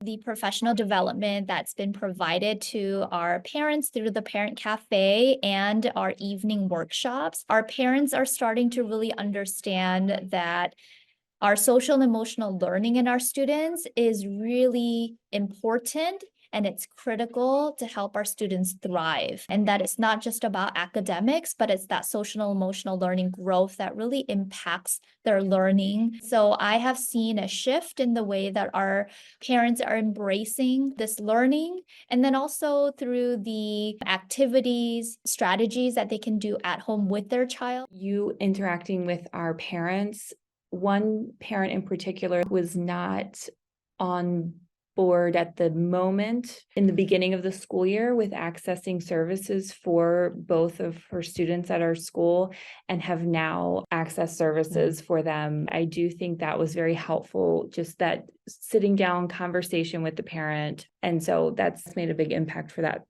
The professional development that's been provided to our parents through the Parent Cafe and our evening workshops, our parents are starting to really understand that our social and emotional learning in our students is really important and it's critical to help our students thrive. And that it's not just about academics, but it's that social and emotional learning growth that really impacts their learning. So I have seen a shift in the way that our parents are embracing this learning. And then also through the activities, strategies that they can do at home with their child. You interacting with our parents. One parent in particular was not on board at the moment in the beginning of the school year with accessing services for both of her students at our school and have now accessed services for them. I do think that was very helpful, just that sitting down conversation with the parent. And so that's made a big impact for that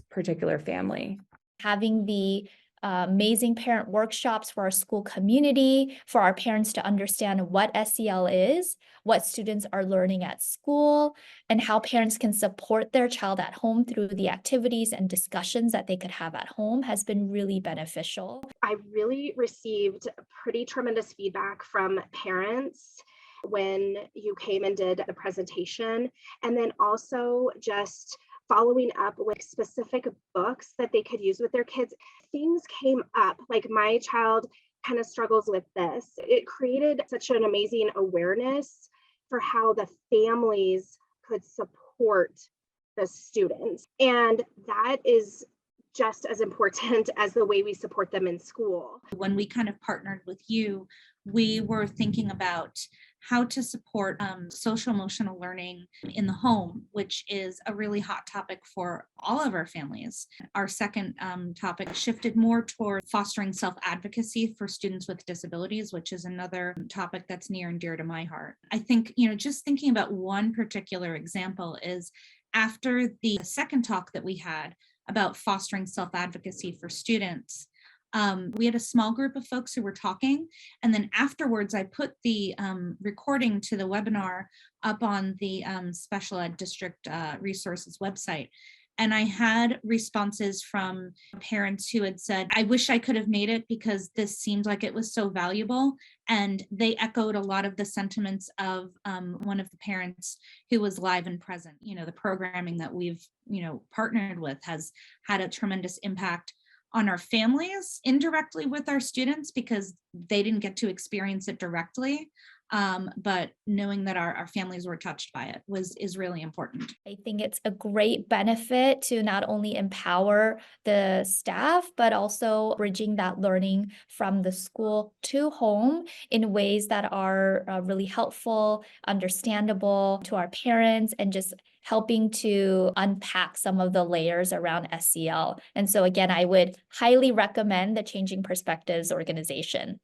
particular family. Having the amazing parent workshops for our school community, for our parents to understand what SEL is, what students are learning at school, and how parents can support their child at home through the activities and discussions that they could have at home has been really beneficial. I really received pretty tremendous feedback from parents when you came and did the presentation, and then also just following up with specific books that they could use with their kids. Things came up, like my child kind of struggles with this. It created such an amazing awareness for how the families could support the students. And that is just as important as the way we support them in school. When we kind of partnered with you, we were thinking about how to support social emotional learning in the home, which is a really hot topic for all of our families. Our second topic shifted more toward fostering self-advocacy for students with disabilities, which is another topic that's near and dear to my heart. I think, just thinking about one particular example is after the second talk that we had about fostering self-advocacy for students, we had a small group of folks who were talking, and then afterwards I put the recording to the webinar up on the special ed district resources website. And I had responses from parents who had said, I wish I could have made it because this seemed like it was so valuable. And they echoed a lot of the sentiments of one of the parents who was live and present. The programming that we've, partnered with has had a tremendous impact on our families indirectly with our students because they didn't get to experience it directly. But knowing that our families were touched by it is really important. I think it's a great benefit to not only empower the staff, but also bridging that learning from the school to home in ways that are really helpful, understandable to our parents, and just helping to unpack some of the layers around SEL. And so again, I would highly recommend the Changing Perspectives organization.